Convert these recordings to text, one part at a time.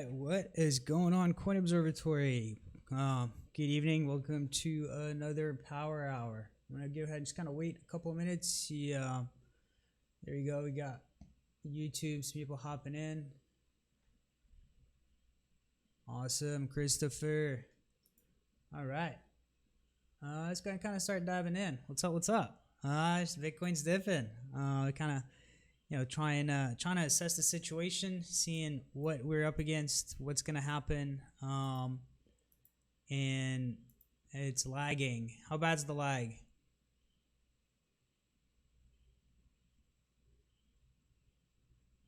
right, what is going on, Coin Observatory? Good evening. Welcome to another Power Hour. I'm gonna go ahead and just kind of wait a couple of minutes. See, there you go. We got YouTube, some people hopping in. Awesome, Christopher. All right, let's kind of start diving in. What's up? What's up? Bitcoin's dipping. Kind of. Trying to assess the situation, seeing what we're up against, what's gonna happen, and it's lagging. How bad's the lag?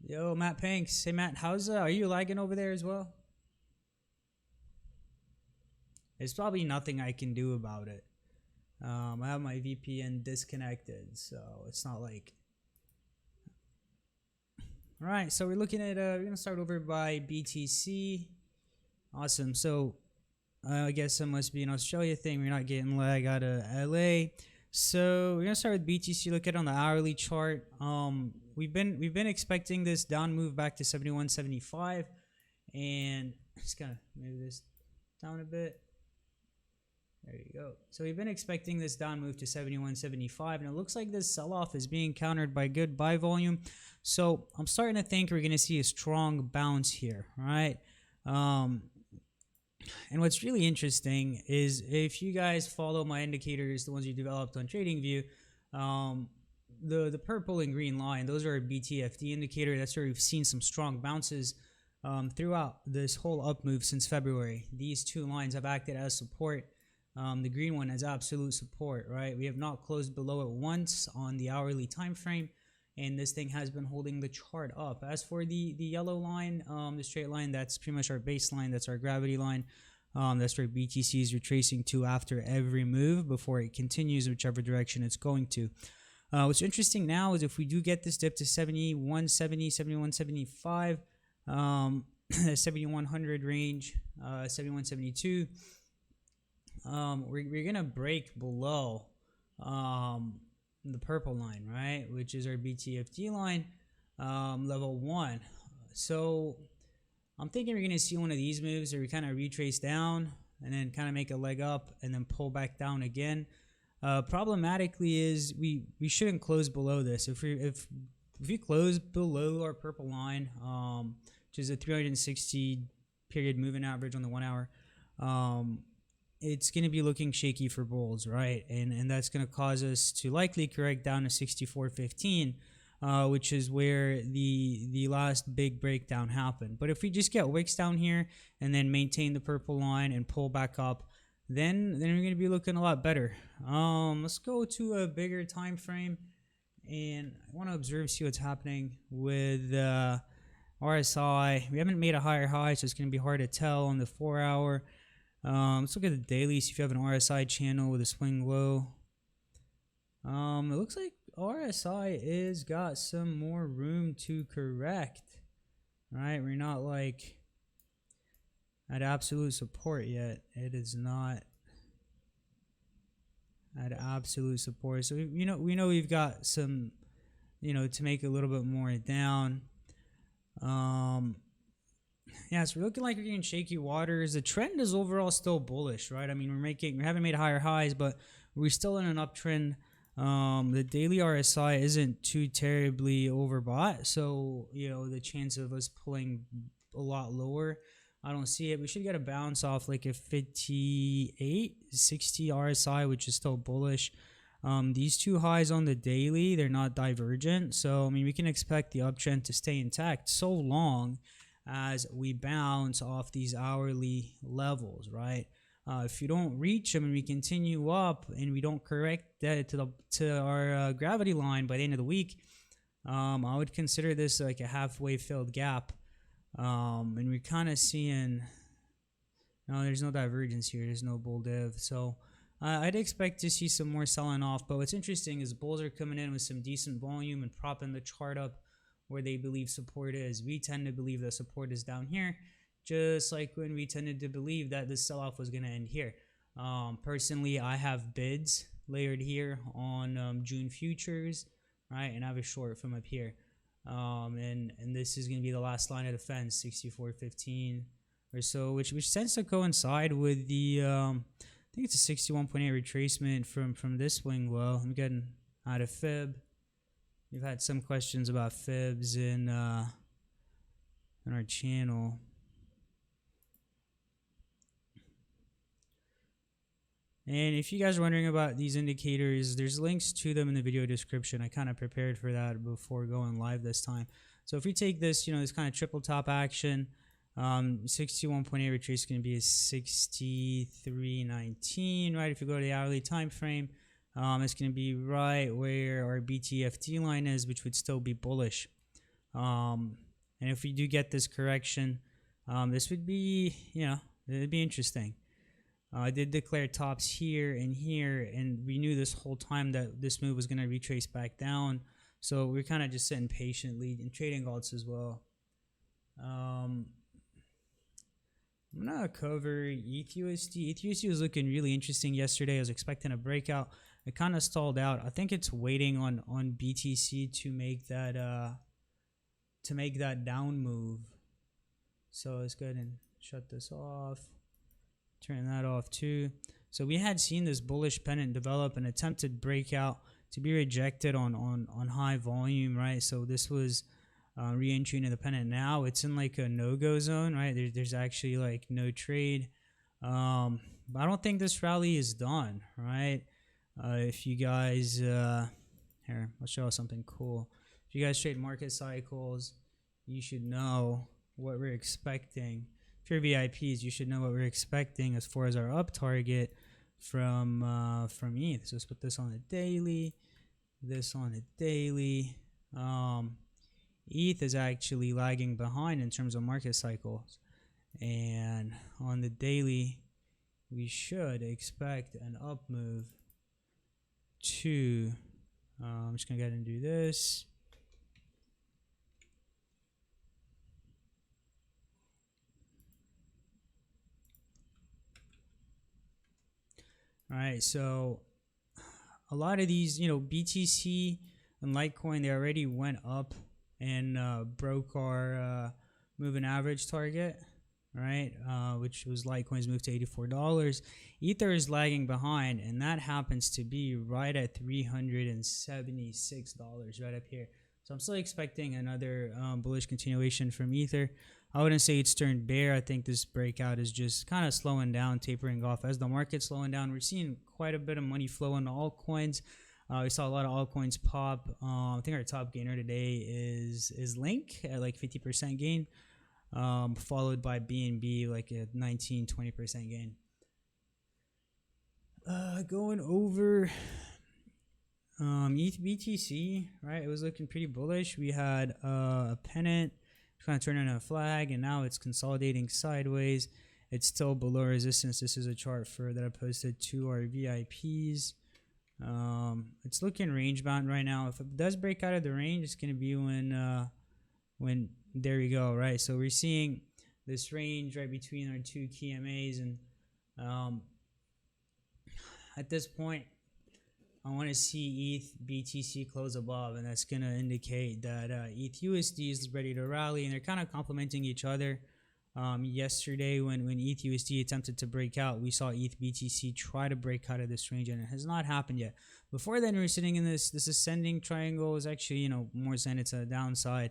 Yo, Matt Panks. Hey, Matt, are you lagging over there as well? There's probably nothing I can do about it. I have my VPN disconnected, so it's not like. All right, so we're looking at, we're gonna start over by BTC. Awesome. So I guess it must be an Australia thing. We're not getting lag out of LA. So we're gonna start with BTC. Look at it on the hourly chart. We've been expecting this down move back to 71.75, and just gonna move this down a bit. There you go. So we've been expecting this down move to 71.75, and it looks like this sell-off is being countered by good buy volume. So I'm starting to think we're going to see a strong bounce here, right? And what's really interesting is if you guys follow my indicators, the ones you developed on TradingView, the purple and green line, those are a BTFD indicator. That's where we've seen some strong bounces throughout this whole up move since February. These two lines have acted as support. The green one has absolute support, right? We have not closed below it once on the hourly time frame, and this thing has been holding the chart up. As for the yellow line, the straight line, that's pretty much our baseline. That's our gravity line. That's where BTC is retracing to after every move before it continues whichever direction it's going to. What's interesting now is if we do get this dip to 71.70, 71.75, 7100 range, 71.72. We're gonna break below the purple line, right, which is our BTFD line, level 1. So I'm thinking we're gonna see one of these moves where we kind of retrace down and then kind of make a leg up and then pull back down again. Problematically is we shouldn't close below this. If we close below our purple line, which is a 360 period moving average on the 1 hour, it's going to be looking shaky for bulls, right? And that's going to cause us to likely correct down to 64.15, which is where the last big breakdown happened. But if we just get wicks down here and then maintain the purple line and pull back up, then we're going to be looking a lot better. Let's go to a bigger time frame, and I want to observe, see what's happening with RSI. We haven't made a higher high, so it's going to be hard to tell on the 4 hour. Let's look at the daily, see if you have an RSI channel with a swing low. It looks like RSI is got some more room to correct, right? We're not like at absolute support yet. It is not at absolute support. So we know we've got some, to make a little bit more down. Yeah, so we're looking like we're getting shaky waters. The trend is overall still bullish, right? I mean, we haven't made higher highs, but we're still in an uptrend. The daily RSI isn't too terribly overbought, so the chance of us pulling a lot lower, I don't see it. We should get a bounce off like a 58, 60 RSI, which is still bullish. These two highs on the daily, they're not divergent, so I mean we can expect the uptrend to stay intact so long as we bounce off these hourly levels, right? If you don't reach them and we continue up and we don't correct that to our gravity line by the end of the week, I would consider this like a halfway filled gap. And we're kind of seeing, no, there's no divergence here. There's no bull div. So I'd expect to see some more selling off. But what's interesting is bulls are coming in with some decent volume and propping the chart up where they believe support is. We tend to believe that support is down here, just like when we tended to believe that the sell-off was going to end here. Personally, I have bids layered here on June futures, right? And I have a short from up here. And this is going to be the last line of defense, 64.15 or so, which tends to coincide with the I think it's a 61.8 retracement from this swing low. I'm getting out of fib. We've had some questions about fibs in our channel. And if you guys are wondering about these indicators, there's links to them in the video description. I kind of prepared for that before going live this time. So if we take this, this kind of triple top action, 61.8 retrace is going to be a 63.19, right? If you go to the hourly time frame, it's going to be right where our BTFD line is, which would still be bullish. And if we do get this correction, this would be, it'd be interesting. I did declare tops here, and we knew this whole time that this move was going to retrace back down. So we're kind of just sitting patiently in trading alts as well. I'm going to cover ETHUSD. ETHUSD was looking really interesting yesterday. I was expecting a breakout. It kind of stalled out. I think it's waiting on BTC to make that down move. So let's go ahead and shut this off. Turn that off too. So we had seen this bullish pennant develop an attempted breakout to be rejected on high volume, right? So this was re-entry into the pennant. Now it's in like a no-go zone, right? There's actually like no trade. But I don't think this rally is done, right? If you guys here, I'll show you something cool. If you guys trade market cycles, you should know what we're expecting. If you're VIPs, you should know what we're expecting as far as our up target from ETH. So let's put this on the daily, this on the daily. ETH is actually lagging behind in terms of market cycles, and on the daily, we should expect an up move to. I'm just gonna go ahead and do this. All right, so a lot of these, BTC and Litecoin, they already went up and broke our moving average target, right? Which was Litecoin's move to $84. Ether is lagging behind, and that happens to be right at $376, right up here. So I'm still expecting another bullish continuation from Ether. I wouldn't say it's turned bear. I think this breakout is just kind of slowing down, tapering off. As the market's slowing down, we're seeing quite a bit of money flow into altcoins. We saw a lot of altcoins pop. I think our top gainer today is Link at like 50% gain, followed by BNB like a 19-20% gain. Going over ETH BTC, right? It was looking pretty bullish. We had a pennant kind of turning a flag, and now it's consolidating sideways. It's still below resistance. This is a chart that I posted to our VIPs. It's looking range bound right now. If it does break out of the range, it's going to be when there we go, right? So we're seeing this range right between our two key MAs, and at this point, I want to see ETH BTC close above, and that's going to indicate that ETHUSD is ready to rally, and they're kind of complementing each other. Yesterday, when ETHUSD attempted to break out, we saw ETH BTC try to break out of this range, and it has not happened yet. Before then, we were sitting in this ascending triangle. Is actually, more saying it's a downside.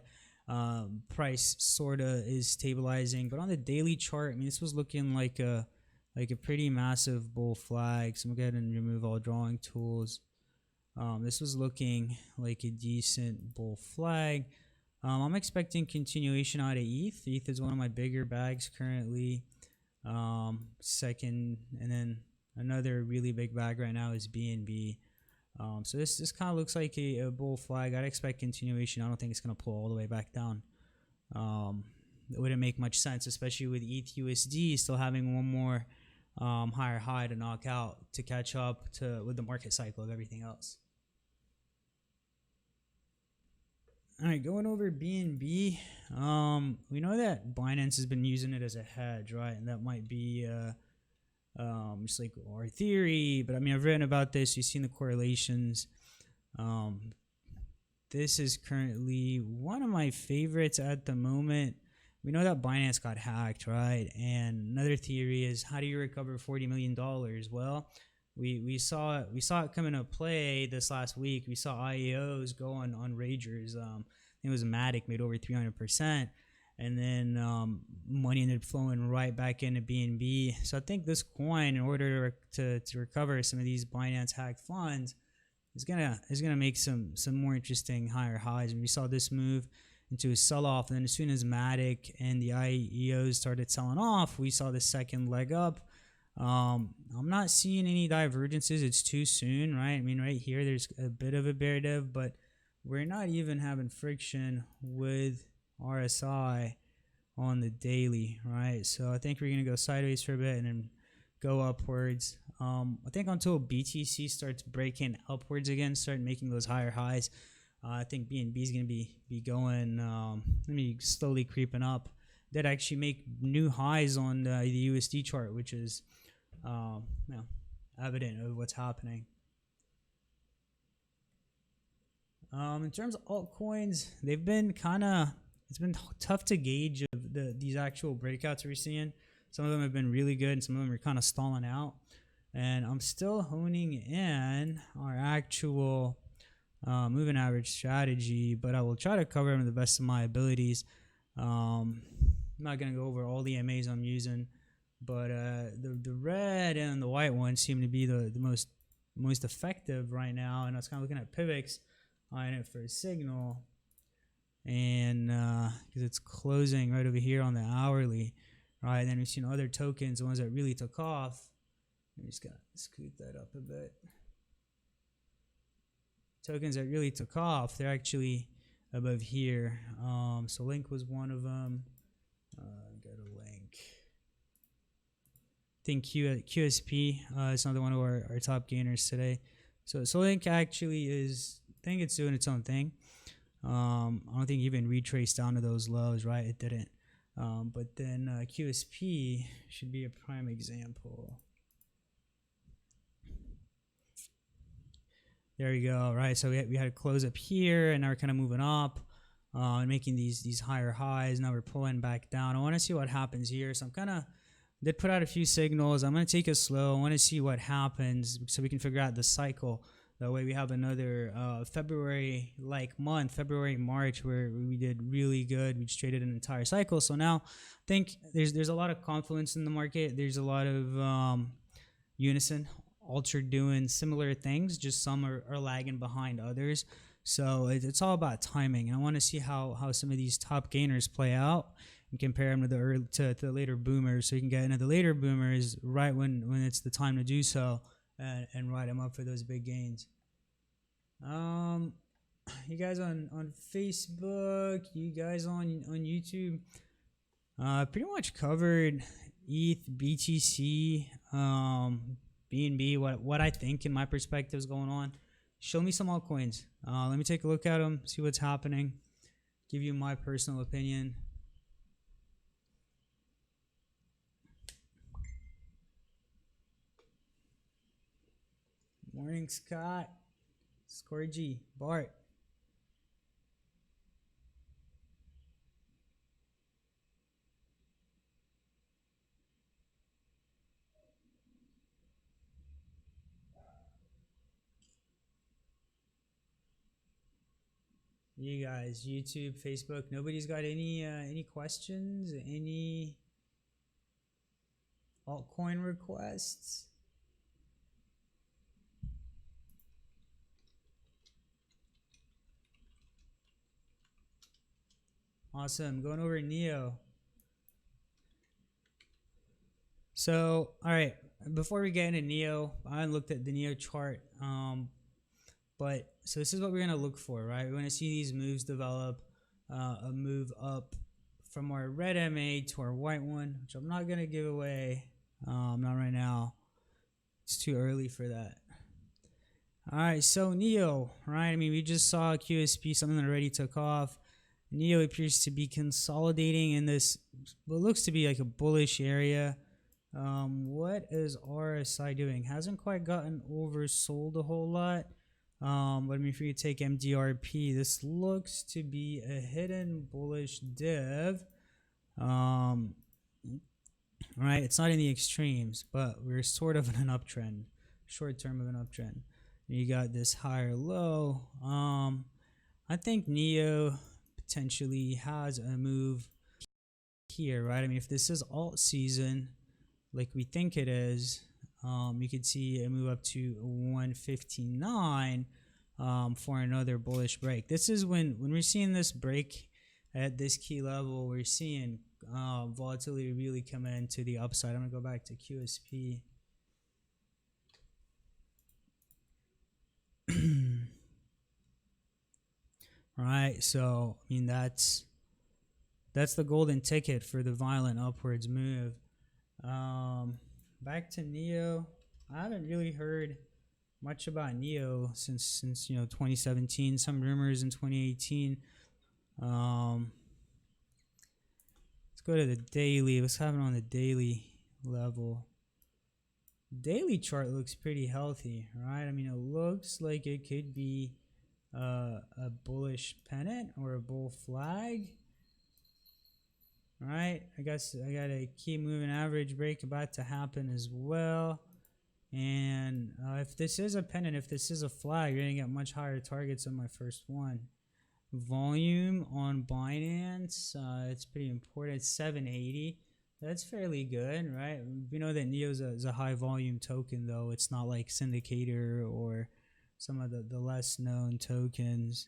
Price sorta is stabilizing, but on the daily chart, I mean, this was looking like a pretty massive bull flag. So I'm going to go ahead and remove all drawing tools. This was looking like a decent bull flag. I'm expecting continuation out of ETH. ETH is one of my bigger bags currently. Second, and then another really big bag right now is BNB. So this kind of looks like a bull flag. I'd expect continuation. I don't think it's going to pull all the way back down. It wouldn't make much sense, especially with ETHUSD still having one more higher high to knock out to catch up with the market cycle of everything else. All right, going over BNB, we know that Binance has been using it as a hedge, right? And that might be just like our theory, but I mean, I've written about this. You've seen the correlations. this is currently one of my favorites at the moment. We know that Binance got hacked, right? And another theory is, how do you recover $40 million? Well, we saw it come into play this last week. We saw IEOs go on ragers. I think it was Matic made over 300%, and then money ended up flowing right back into BNB. So I think this coin, in order to recover some of these Binance hacked funds, is gonna make some more interesting higher highs. And we saw this move into a sell-off, and then as soon as Matic and the IEOs started selling off, we saw the second leg up. I'm not seeing any divergences. It's too soon, right? I mean, right here there's a bit of a bear div, but we're not even having friction with RSI on the daily, right? So I think we're gonna go sideways for a bit and then go upwards. I think until BTC starts breaking upwards again, start making those higher highs, I think BNB is gonna be going slowly creeping up. That actually make new highs on the USD chart, which is evident of what's happening. In terms of altcoins, they've been it's been tough to gauge of these actual breakouts we're seeing. Some of them have been really good, and some of them are kind of stalling out. And I'm still honing in our actual moving average strategy, but I will try to cover them to the best of my abilities. I'm not going to go over all the MAs I'm using, but the red and the white ones seem to be the most effective right now. And I was kind of looking at Pivx on it for a signal, and because it's closing right over here on the hourly, right? And then we've seen other tokens, the ones that really took off. I'm just gonna scoot that up a bit. Tokens that really took off, they're actually above here. So Link was one of them. Got a link. I think QSP is another one of our top gainers today. So Link actually is, I think it's doing its own thing. I don't think it even retraced down to those lows, right? It didn't. But then QSP should be a prime example. There we go, right? So we had to close up here, and now we're kind of moving up and making these higher highs. Now we're pulling back down. I want to see what happens here. So I'm did put out a few signals. I'm going to take it slow. I want to see what happens so we can figure out the cycle. That way we have another February-like month, February, March, where we did really good. We just traded an entire cycle. So now I think there's a lot of confluence in the market. There's a lot of unison. Ultra doing similar things, just some are lagging behind others. So it's all about timing. And I want to see how some of these top gainers play out and compare them to the later boomers, so you can get into the later boomers right when it's the time to do so, and ride them up for those big gains. You guys on Facebook, you guys on YouTube, pretty much covered ETH, BTC, BNB, what I think in my perspective is going on. Show me some altcoins. Let me take a look at them, see what's happening, give you my personal opinion. Morning, Scott, Scorgy, Bart. You guys, YouTube, Facebook, nobody's got any questions, any altcoin requests? Awesome. Going over Neo. So, all right, before we get into Neo, I looked at the Neo chart. But so this is what we're going to look for, right? We want to see these moves develop, a move up from our red MA to our white one, which I'm not going to give away. Not right now. It's too early for that. All right, so Neo, right? I mean, we just saw QSP, something that already took off. Neo appears to be consolidating in this, what looks to be like a bullish area. What is RSI doing? Hasn't quite gotten oversold a whole lot. But I mean, if you take MDRP, this looks to be a hidden bullish div. Right, it's not in the extremes, but we're sort of in an uptrend, short term of an uptrend. You got this higher low. I think Neo potentially has a move here, right? I mean, if this is alt season, like we think it is, you could see a move up to 159 for another bullish break. This is when we're seeing this break at this key level, we're seeing volatility really come into the upside. I'm gonna go back to QSP. Right, so I mean that's the golden ticket for the violent upwards move. Back to Neo. I haven't really heard much about Neo since 2017. Some rumors in 2018. Let's go to the daily. What's happening on the daily level? Daily chart looks pretty healthy, right? I mean, it looks like it could be a bullish pennant or a bull flag. Right, I guess I got a key moving average break about to happen as well. And if this is a pennant, if this is a flag, you're gonna get much higher targets on my first one. Volume on Binance, it's pretty important. It's 780. That's fairly good, right? We know that Neo is a high volume token, though. It's not like Syndicator or some of the less known tokens.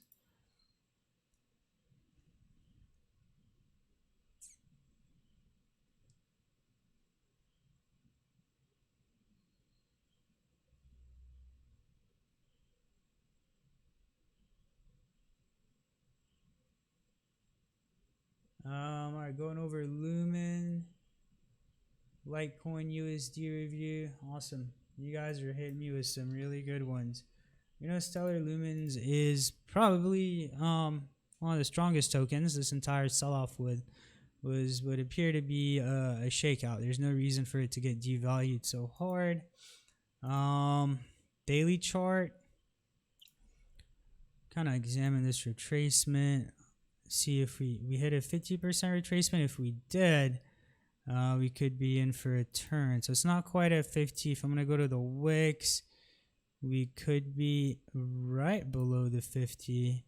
Alright, going over Lumen, Litecoin USD review. Awesome. You guys are hitting me with some really good ones. Stellar Lumens is probably one of the strongest tokens. This entire sell-off would appear to be a shakeout. There's no reason for it to get devalued so hard. Daily chart. Kind of examine this retracement. See if we hit a 50% retracement. If we did, we could be in for a turn. So it's not quite at 50. If I'm going to go to the wicks, we could be right below the 50.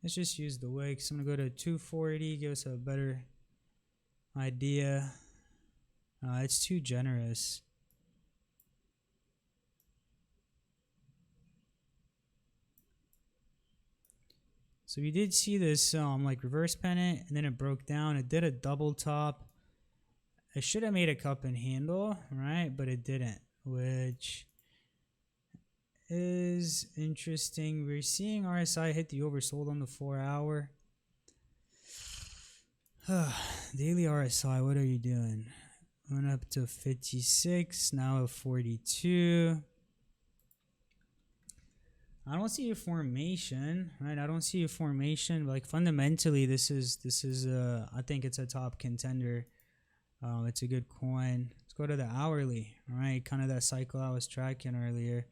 Let's just use the wicks. I'm going to go to 240, give us a better idea. It's too generous. So we did see this like reverse pennant, and then it broke down. It did a double top. It should have made a cup and handle, right? But it didn't, which is interesting. We're seeing RSI hit the oversold on the 4-hour. Daily RSI, what are you doing? Went up to 56, now at 42. I don't see a formation, right? I don't see a formation. Like fundamentally, this is I think it's a top contender. It's a good coin. Let's go to the hourly, right? Kind of that cycle I was tracking earlier,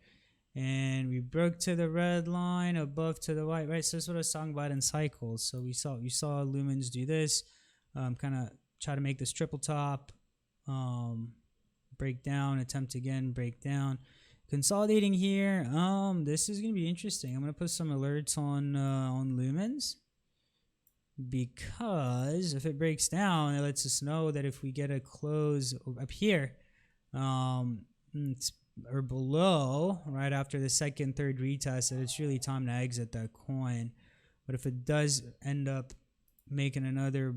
and we broke to the red line, above to the white, right? So that's what I was talking about in cycles. So we saw Lumens do this, kind of try to make this triple top, break down, attempt again, break down. Consolidating here. This is gonna be interesting. I'm gonna put some alerts on Lumens, because if it breaks down, it lets us know that if we get a close up here, or below, right after the second, third retest, that it's really time to exit that coin. But if it does end up making another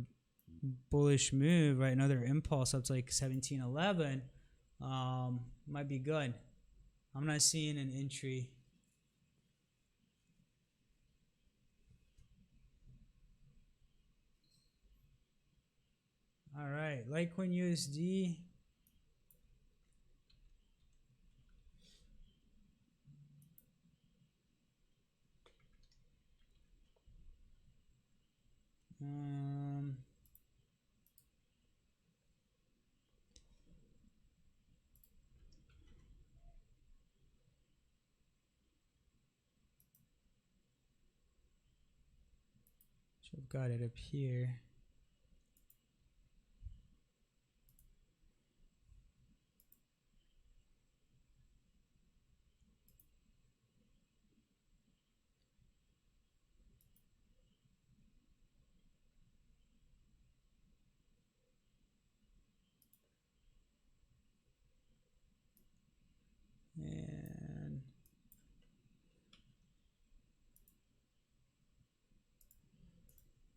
bullish move, right, another impulse up to like 1711, might be good. I'm not seeing an entry. All right, Litecoin USD. So I've got it up here. And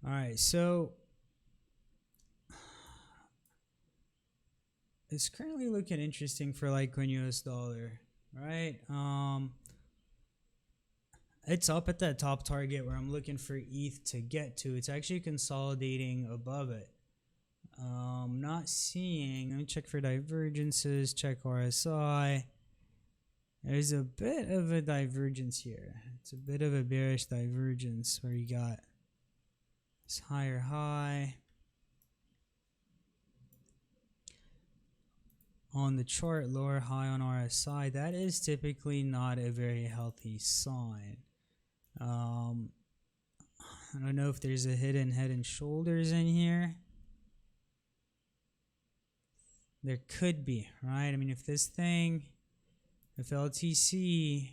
all right, so it's currently looking interesting for Litecoin US dollar, right? It's up at that top target where I'm looking for ETH to get to. It's actually consolidating above it. Not seeing, let me check for divergences, check RSI. There's a bit of a divergence here. It's a bit of a bearish divergence where you got this higher high on the chart, lower high on RSI. That is typically not a very healthy sign. I don't know if there's a hidden head and shoulders in here. There could be, right? I mean, if this thing, if LTC,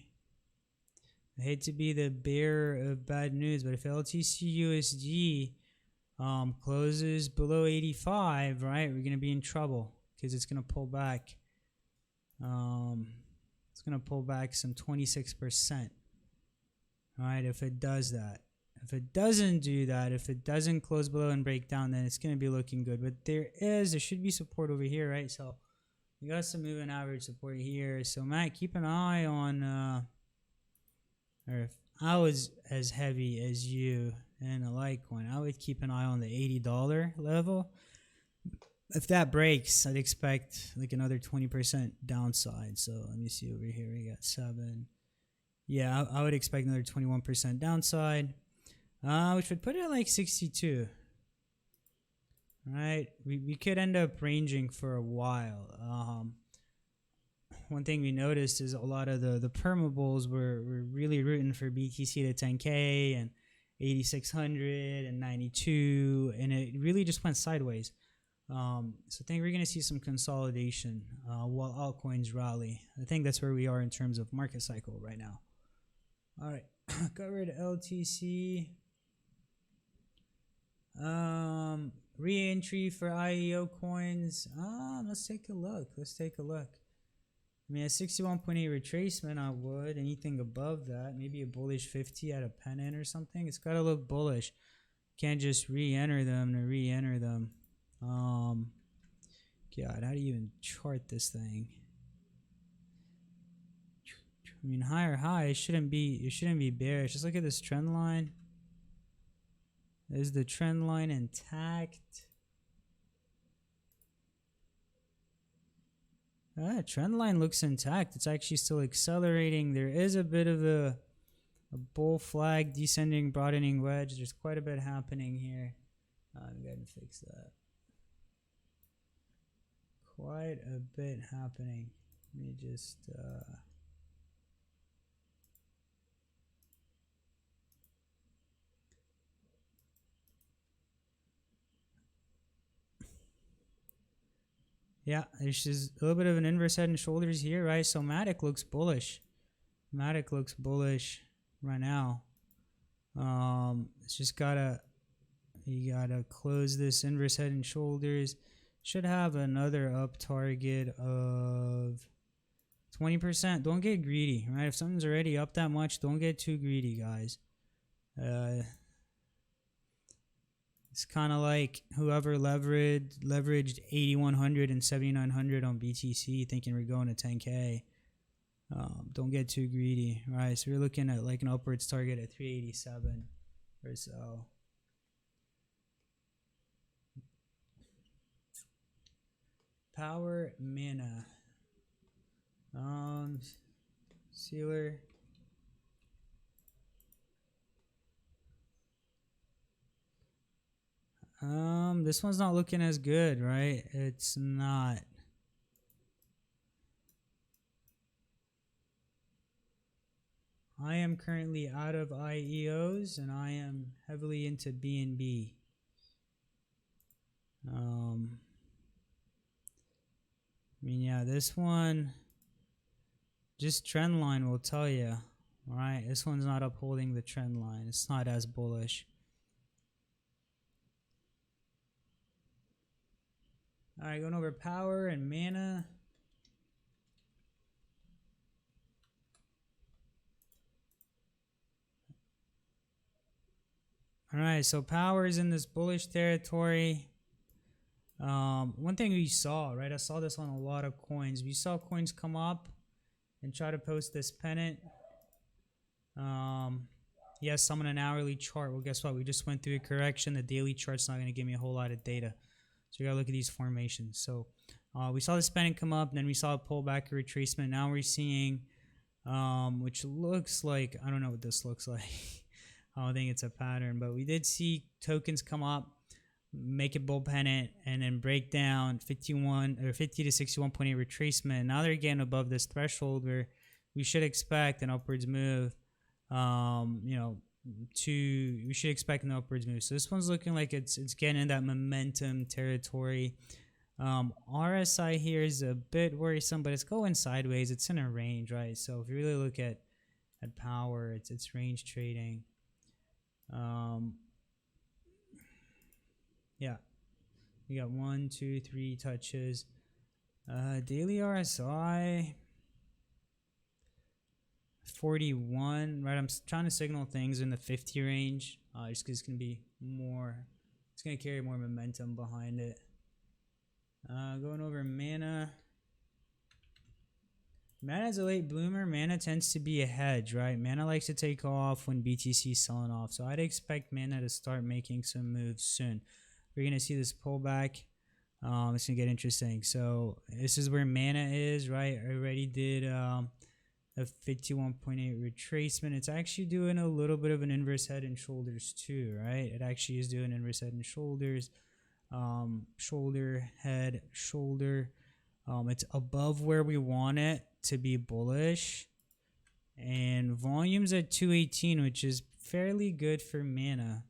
I hate to be the bearer of bad news, but if LTC USD closes below 85, right, we're going to be in trouble because it's going to pull back. It's going to pull back some 26%, right, if it does that. If it doesn't do that, if it doesn't close below and break down, then it's going to be looking good. But there should be support over here, right? So we got some moving average support here. So Matt, keep an eye on, or if I was as heavy as you in a Litecoin, I would keep an eye on the $80 level. If that breaks, I'd expect like another 20% downside. So let me see over here. We got 7. Yeah, I would expect another 21% downside. Which would put it at like 62. Right? We could end up ranging for a while. One thing we noticed is a lot of the perma-bulls were really rooting for BTC to 10K and 8,600 and 92, and it really just went sideways. So I think we're going to see some consolidation while altcoins rally. I think that's where we are in terms of market cycle right now. All right, covered LTC. Re-entry for IEO coins. Let's take a look. I mean, a 61.8 retracement, I would. Anything above that, maybe a bullish 50 at a pennant or something. It's got to look bullish. Can't just re-enter them to re-enter them. God, how do you even chart this thing? I mean, higher high, it shouldn't be bearish. Just look at this trend line. Is the trend line intact? Trend line looks intact. It's actually still accelerating. There is a bit of a bull flag, descending, broadening wedge. There's quite a bit happening here. Let me go ahead and fix that. Quite a bit happening. Let me just... Yeah, there's just a little bit of an inverse head and shoulders here, right? So Matic looks bullish. Matic looks bullish right now. It's just you gotta close this inverse head and shoulders. Should have another up target of 20%. Don't get greedy, right? If something's already up that much, don't get too greedy, guys. It's kind of like whoever leveraged 8,100 and 7,900 on BTC thinking we're going to 10K. Don't get too greedy, right? So we're looking at like an upwards target at 387 or so. Power Mana. Sealer. This one's not looking as good, right? It's not. I am currently out of IEOs and I am heavily into BNB. I mean, yeah, this one, just trend line will tell you, all right? This one's not upholding the trend line. It's not as bullish. All right, going over power and mana. All right, so power is in this bullish territory. One thing we saw, right? I saw this on a lot of coins. We saw coins come up and try to post this pennant. Yes, I'm on an hourly chart. Well, guess what? We just went through a correction. The daily chart's not going to give me a whole lot of data. So we got to look at these formations. So we saw this pennant come up, then we saw a pullback, a retracement. Now we're seeing, which looks like, I don't know what this looks like. I don't think it's a pattern, but we did see tokens come up, make a bull pennant, and then break down 51 or 50 to 61.8 retracement. Now they're getting above this threshold where we should expect an upwards move. We should expect an upwards move. So this one's looking like it's getting in that momentum territory. RSI here is a bit worrisome, but it's going sideways. It's in a range, right? So if you really look at power, it's range trading. Yeah, we got 1, 2, 3 touches. Daily RSI 41, right? I'm trying to signal things in the 50 range, just because it's gonna be more. It's gonna carry more momentum behind it. Going over mana. Mana is a late bloomer. Mana tends to be a hedge, right? Mana likes to take off when BTC is selling off. So I'd expect Mana to start making some moves soon. We're going to see this pullback. It's going to get interesting. So this is where Mana is, right? I already did a 51.8 retracement. It's actually doing a little bit of an inverse head and shoulders too, right? It actually is doing inverse head and shoulders. Shoulder, head, shoulder. It's above where we want it to be bullish, and volume's at 218, which is fairly good for Mana.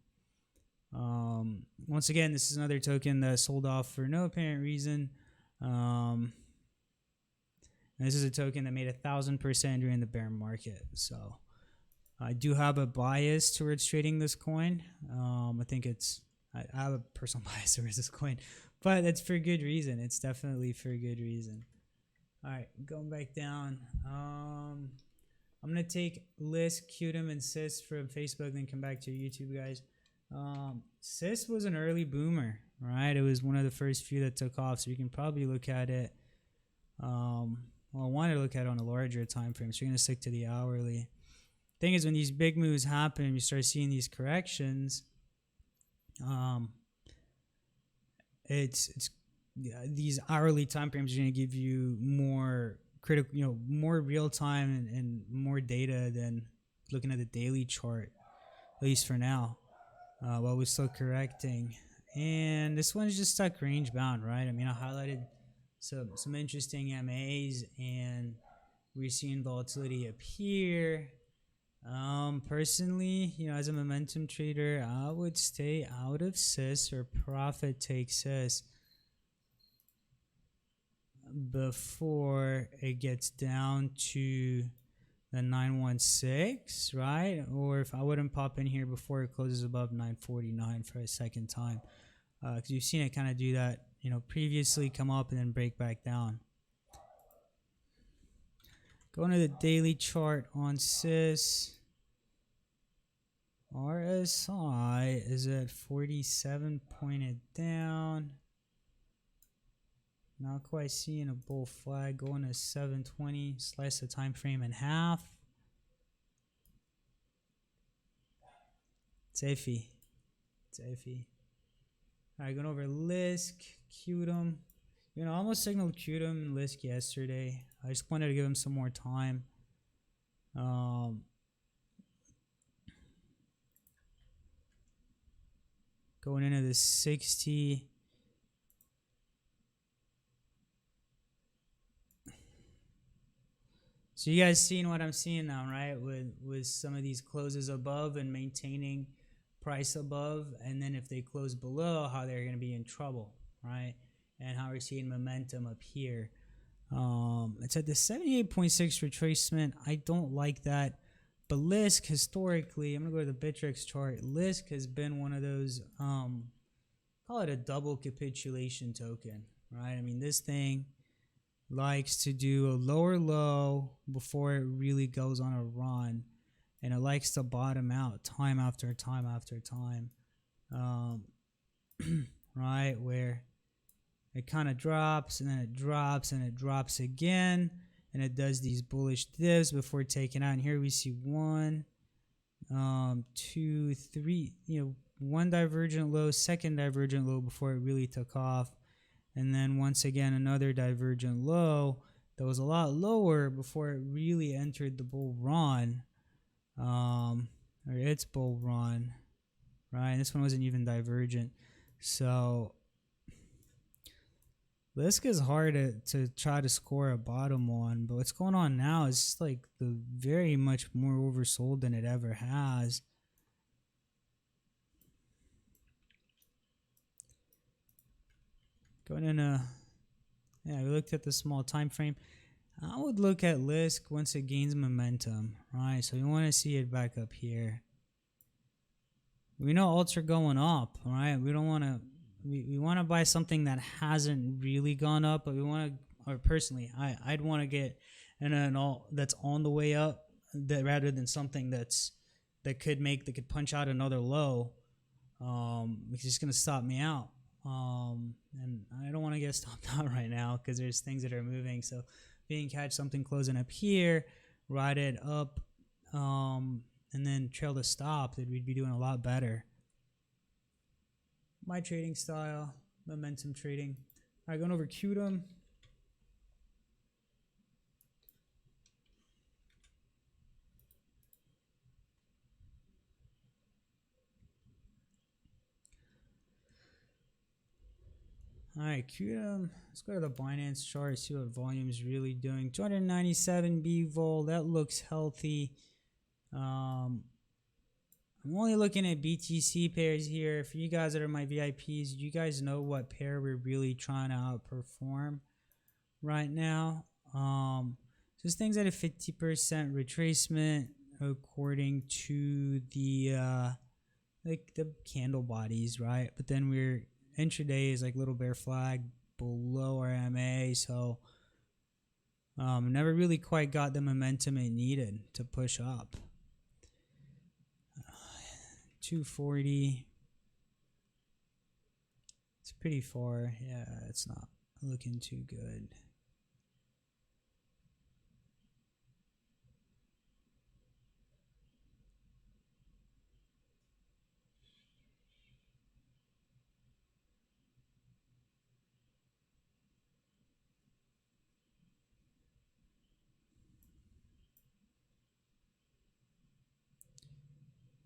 Once again, this is another token that sold off for no apparent reason. And this is a token that made 1,000% during the bear market. So I do have a bias towards trading this coin. I think I have a personal bias towards this coin, but it's for good reason. It's definitely for good reason. All right, going back down. I'm going to take Lisk, Qtum, and Sys from Facebook, then come back to YouTube, guys. Sys was an early boomer, right? It was one of the first few that took off, so you can probably look at it. Well, I wanted to look at it on a larger time frame, so you're going to stick to the hourly. Thing is, when these big moves happen, you start seeing these corrections. These hourly time frames are going to give you more critical, more real time and more data than looking at the daily chart, at least for now, while we're still correcting. And this one is just stuck range bound, right? I mean, I highlighted some interesting MAs, and we're seeing volatility up here. Personally, as a momentum trader, I would stay out of Sys or profit take Sys before it gets down to the 916, right? Or if I wouldn't pop in here before it closes above 949 for a second time, because you've seen it kind of do that, previously come up and then break back down. Going to the daily chart on Sys. RSI is at 47, pointed down. Not quite seeing a bull flag. Going to 720. Slice the time frame in half. It's iffy. Alright, going over Lisk, Qtum. I almost signaled Qtum and Lisk yesterday. I just wanted to give him some more time. Going into the 60. So you guys seeing what I'm seeing now, right? With some of these closes above and maintaining price above, and then if they close below, how they're going to be in trouble, right? And how we're seeing momentum up here. It's at the 78.6 retracement. I don't like that. But Lisk historically, I'm gonna go to the Bittrex chart. Lisk has been one of those, call it a double capitulation token, right? I mean, this thing likes to do a lower low before it really goes on a run, and it likes to bottom out time after time after time, right? Where it kind of drops and then it drops and it drops again, and it does these bullish dips before taking out. And here we see 1, 2, 3, one divergent low, second divergent low before it really took off, and then once again another divergent low that was a lot lower before it really entered the bull run, or its bull run, right? This one wasn't even divergent. So Lisk is hard to try to score a bottom on, but what's going on now is just like the very much more oversold than it ever has. Going in we looked at the small time frame. I would look at Lisk once it gains momentum, right? So you want to see it back up here. We know alts are going up, right? We don't want to. We want to buy something that hasn't really gone up, but we want to, or personally, I'd want to get an alt that's on the way up, that rather than something that could punch out another low, because it's gonna stop me out, and I don't want to get stopped out right now because there's things that are moving. So if you can catch something closing up here, ride it up, and then trail the stop, that we'd be doing a lot better. My trading style, momentum trading. All right, going over QDM. All right, QDM. Let's go to the Binance chart, see what volume is really doing. 297 B vol. That looks healthy. I'm only looking at BTC pairs here. For you guys that are my VIPs, you guys know what pair we're really trying to outperform right now. This thing's at a 50% retracement according to the like the candle bodies, right? But then we're intraday is like little bear flag below our MA, so never really quite got the momentum it needed to push up. 240. It's pretty far. Yeah, it's not looking too good.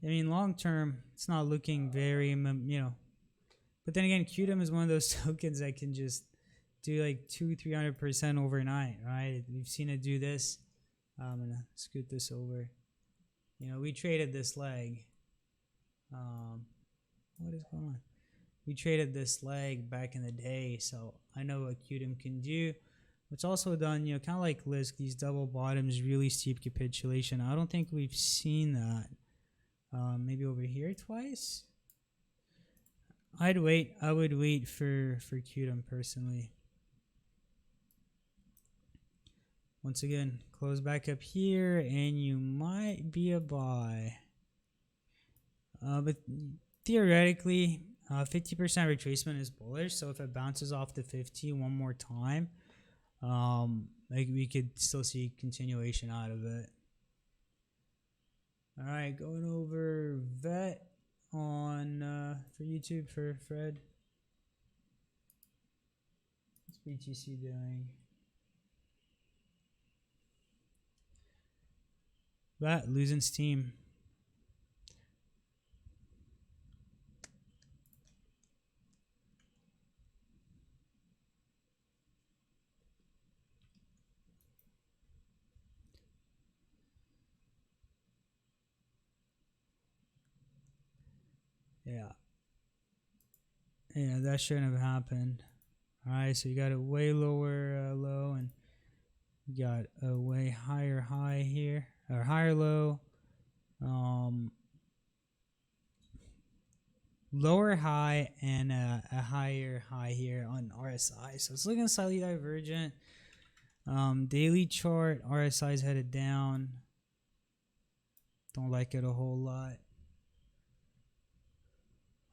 I mean, long term, it's not looking very, But then again, QDM is one of those tokens that can just do like 200-300% overnight, right? We've seen it do this. I'm gonna scoot this over. We traded this leg. What is going on? We traded this leg back in the day, so I know what QDM can do. It's also done, kind of like Lisk, these double bottoms, really steep capitulation. I don't think we've seen that. Maybe over here twice. I would wait for QDM personally. Once again, close back up here, and you might be a buy. But theoretically, 50% retracement is bullish. So if it bounces off the 50 one more time, like we could still see continuation out of it. All right, going over vet on for YouTube for Fred. What's BTC doing? Vet losing steam. Yeah. Yeah, that shouldn't have happened. Alright, so you got a way lower low, and you got a way higher high here, or higher low. Lower high and a higher high here on RSI. So it's looking slightly divergent. Daily chart, RSI is headed down. Don't like it a whole lot.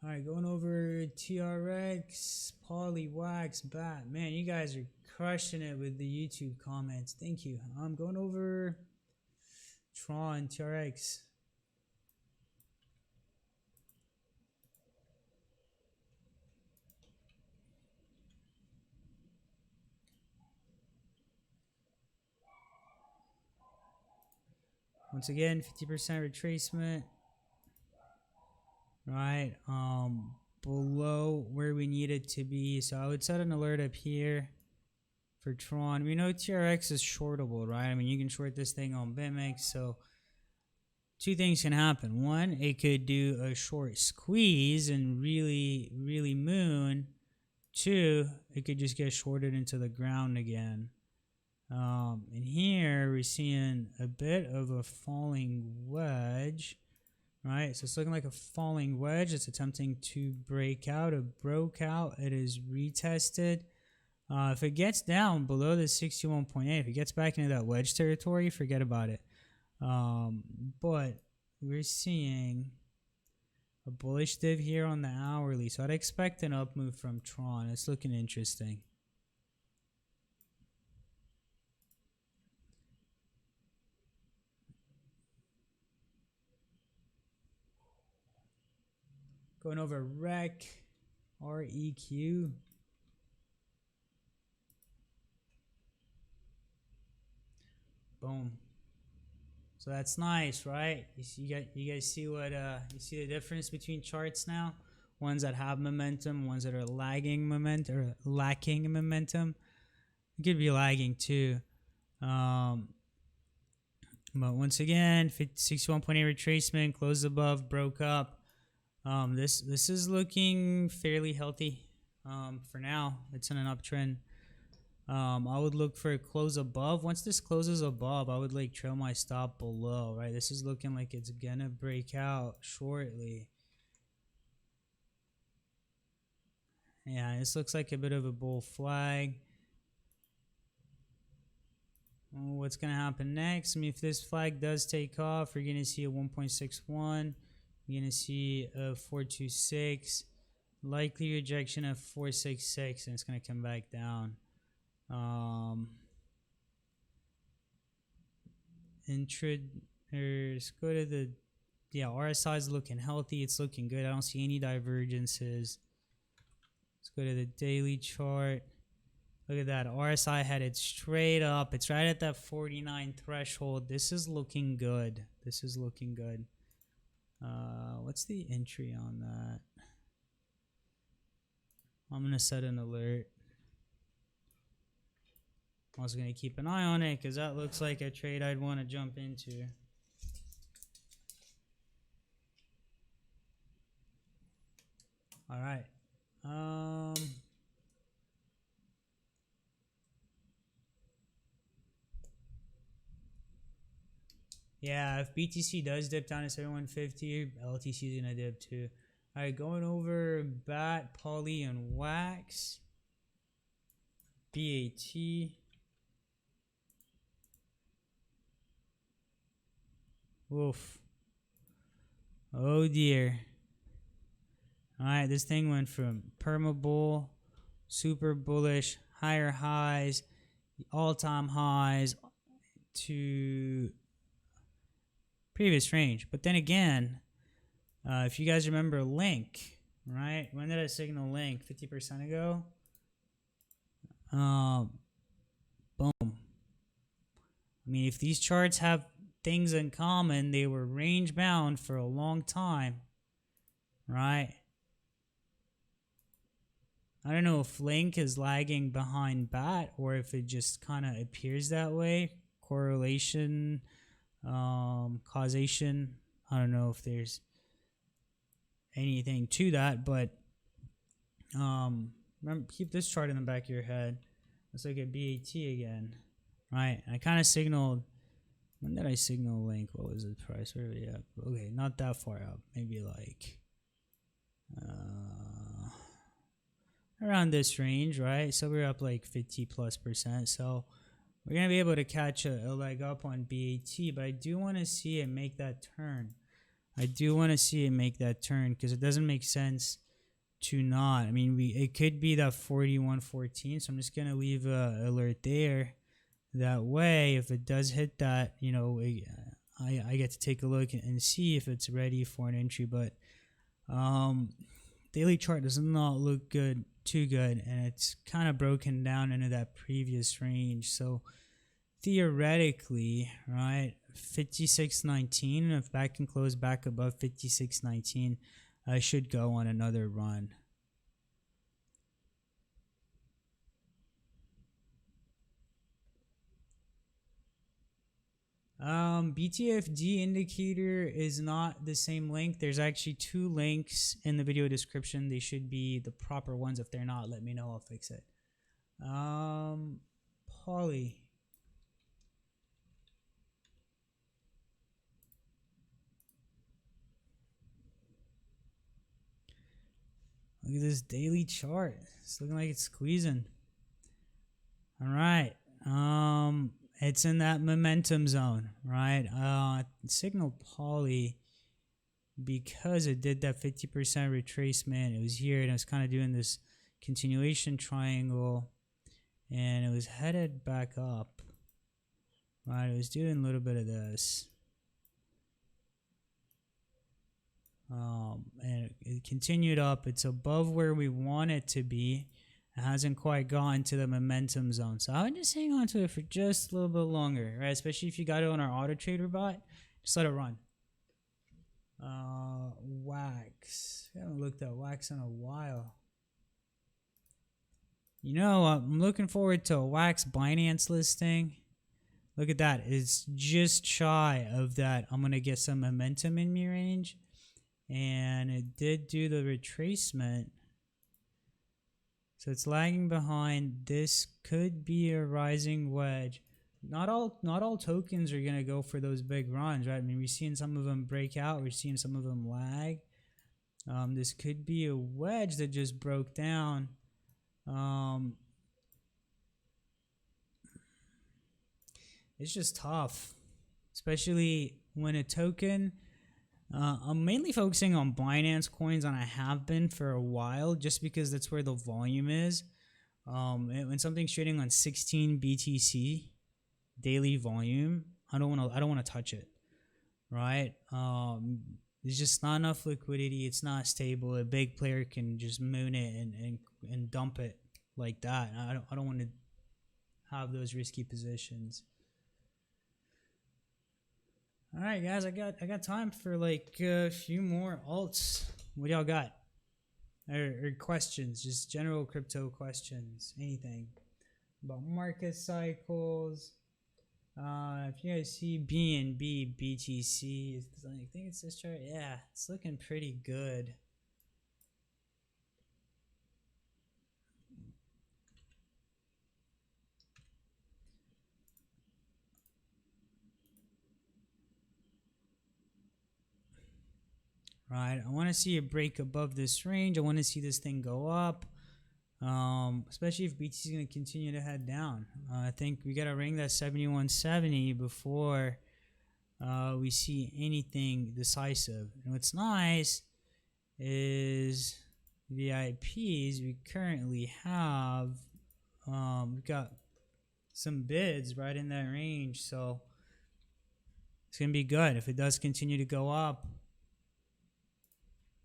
Alright, going over TRX, Poly, Wax, Bat. Man, you guys are crushing it with the YouTube comments. Thank you. I'm going over Tron, TRX. Once again, 50% retracement. Right, below where we need it to be. So I would set an alert up here for Tron. We know TRX is shortable, right? I mean, you can short this thing on BitMEX. So two things can happen. One, it could do a short squeeze and really moon. Two, it could just get shorted into the ground again. And here we're seeing a bit of a falling wedge, right? So it's looking like a falling wedge. It's attempting to break out. It broke out. It is retested. If it gets down below the 61.8, if it gets back into that wedge territory, forget about it. But we're seeing a bullish div here on the hourly. So I'd expect an up move from Tron. It's looking interesting. Going over REC, REQ. Boom. So that's nice, right? You guys see what you see the difference between charts now? Ones that have momentum, ones that are lagging momentum or lacking momentum. It could be lagging too. But once again, 61.8 retracement, closed above, broke up. This is looking fairly healthy for now. It's in an uptrend. I would look for a close above. Once this closes above, I would like trail my stop below, right? This is looking like it's gonna break out shortly. Yeah, this looks like a bit of a bull flag. What's gonna happen next? I mean, if this flag does take off, we're gonna see a 1.61. You're gonna see a 426, likely rejection of 466, and it's gonna come back down. Let's go to the RSI is looking healthy. It's looking good. I don't see any divergences. Let's go to the daily chart. Look at that. RSI headed straight up. It's right at that 49 threshold. This is looking good. This is looking good. What's the entry on that? I'm gonna set an alert. I'm also gonna keep an eye on it because that looks like a trade I'd want to jump into. All right. Yeah, if BTC does dip down to 7150, LTC is gonna dip too. All right, going over BAT, Poly, and Wax. BAT. Oof. Oh dear. Alright, this thing went from perma bull, super bullish, higher highs, all-time highs, to previous range. But then again, if you guys remember Link, right? When did I signal Link? 50% ago? Boom. I mean, if these charts have things in common, they were range bound for a long time, right? I don't know if Link is lagging behind BAT or if it just kind of appears that way. Correlation, causation. I don't know if there's anything to that, but remember, keep this chart in the back of your head. Let's look at BAT again, right? I kind of signaled. When did I signal link? What was the price? Where are we at? Okay, not that far up. Maybe like around this range, right? So we're up like 50+%. So we're gonna be able to catch a leg up on BAT, but I do want to see it make that turn. I do want to see it make that turn because it doesn't make sense to not. I mean, it could be that 41.14, so I'm just gonna leave a alert there. That way, if it does hit that, you know, I get to take a look and see if it's ready for an entry. But daily chart does not look good, too good, and it's kind of broken down into that previous range. So theoretically, right, 56.19, if that can close back above 56.19, I should go on another run. BTFD Indicator is not the same link. There's actually 2 links in the video description. They should be the proper ones. If they're not, let me know. I'll fix it. Poly. Look at this daily chart. It's looking like it's squeezing. All right. It's in that momentum zone, right? Signal poly because it did that 50% retracement. It was here and it was kind of doing this continuation triangle, and it was headed back up. Right, it was doing a little bit of this. And it continued up. It's above where we want it to be. It hasn't quite gone to the momentum zone. So I would just hang on to it for just a little bit longer, right? Especially if you got it on our auto trader bot, just let it run. Wax. I haven't looked at wax in a while. You know, I'm looking forward to a wax Binance listing. Look at that. It's just shy of that. I'm going to get some momentum in me range. And it did do the retracement. So it's lagging behind. This could be a rising wedge. Not all tokens are going to go for those big runs, right? I mean, we're seeing some of them break out. We're seeing some of them lag. This could be a wedge that just broke down. It's just tough, especially when a token... I'm mainly focusing on Binance coins, and I have been for a while, just because that's where the volume is. When something's trading on 16 BTC daily volume, I don't want to touch it, right? There's just not enough liquidity. It's not stable. A big player can just moon it and dump it like that. I don't want to have those risky positions. All right, guys, I got time for like a few more alts. What do y'all got? Or questions, just general crypto questions, anything about market cycles. If you guys see BNB, BTC, I think it's this chart. Yeah, it's looking pretty good. Right, I want to see a break above this range. I want to see this thing go up, especially if BTC is going to continue to head down. I think we got to ring that 7170 before we see anything decisive. And what's nice is VIPs. We currently have we've got some bids right in that range, so it's going to be good if it does continue to go up.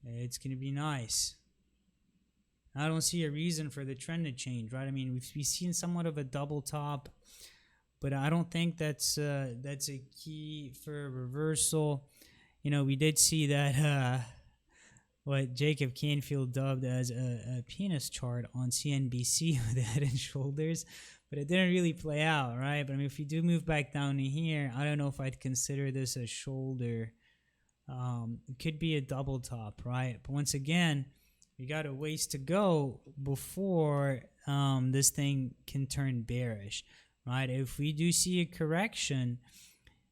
It's going to be nice. I don't see a reason for the trend to change, right? I mean, we've seen somewhat of a double top, but I don't think that's a key for a reversal. You know, we did see that what Jacob Canfield dubbed as a penis chart on CNBC with the head and shoulders, but it didn't really play out, right? But I mean, if you do move back down to here, I don't know if I'd consider this a shoulder. It could be a double top, right? But once again, we got a ways to go before this thing can turn bearish, right? If we do see a correction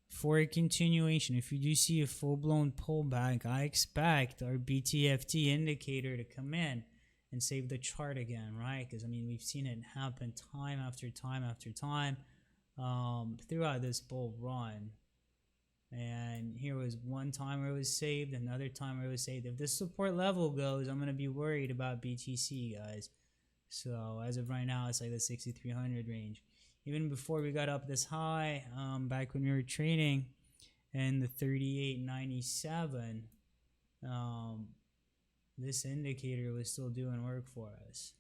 for a continuation, if you do see a full-blown pullback, I expect our BTFD indicator to come in and save the chart again, right? Because I mean, we've seen it happen time after time after time throughout this bull run. And here was one time where it was saved, another time where it was saved. If this support level goes, I'm going to be worried about BTC, guys. So as of right now, it's like the 6,300 range. Even before we got up this high, back when we were trading in the 38.97, this indicator was still doing work for us.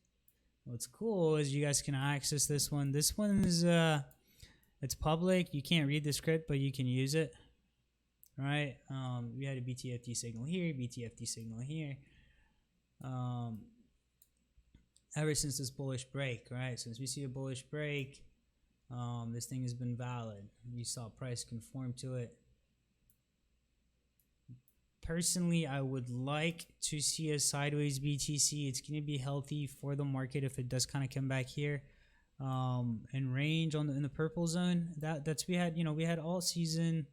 What's cool is you guys can access this one. This one is it's public. You can't read the script, but you can use it. Right? We had a BTFD signal here, BTFD signal here. Ever since this bullish break, right? Since we see a bullish break, this thing has been valid. We saw price conform to it. Personally, I would like to see a sideways BTC. It's going to be healthy for the market if it does kind of come back here in range in the purple zone. That's we had all season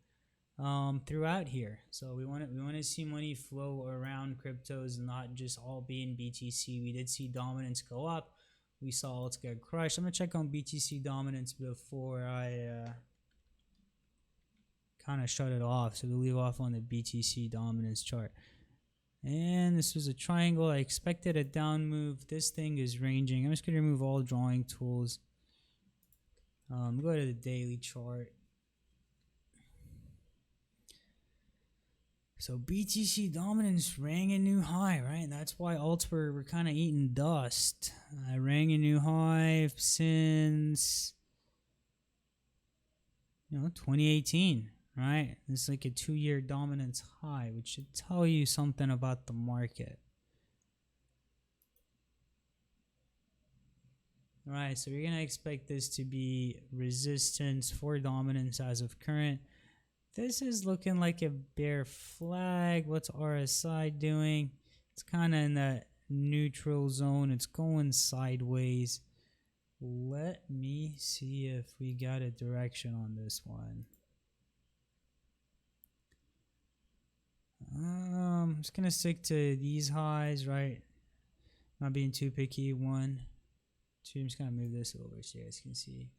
throughout here. So we want to see money flow around cryptos, not just all be in BTC. We did see dominance go up. We saw alts get crushed. I'm gonna check on BTC dominance before I kind of shut it off. So we'll leave off on the BTC dominance chart. And this was a triangle. I expected a down move. This thing is ranging. I'm just gonna remove all drawing tools. Go to the daily chart. So BTC dominance rang a new high, right? That's why alts were kind of eating dust. I rang a new high since 2018, right? It's like a 2-year dominance high, which should tell you something about the market. All right, so we're gonna expect this to be resistance for dominance as of current. This is looking like a bear flag. What's RSI doing? It's kind of in that neutral zone. It's going sideways. Let me see if we got a direction on this one. I'm just going to stick to these highs, right? Not being too picky. 1, 2. I'm just going to move this over so you guys can see.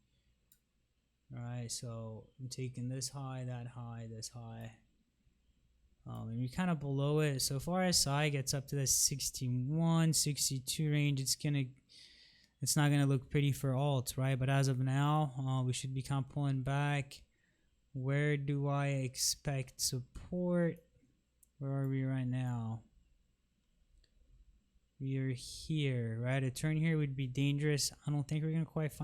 Alright, so I'm taking this high, that high, this high. And you're kind of below it. So if RSI gets up to the 61, 62 range, it's not gonna look pretty for alts, right? But as of now, we should be kind of pulling back. Where do I expect support? Where are we right now? We are here, right? A turn here would be dangerous. I don't think we're gonna quite find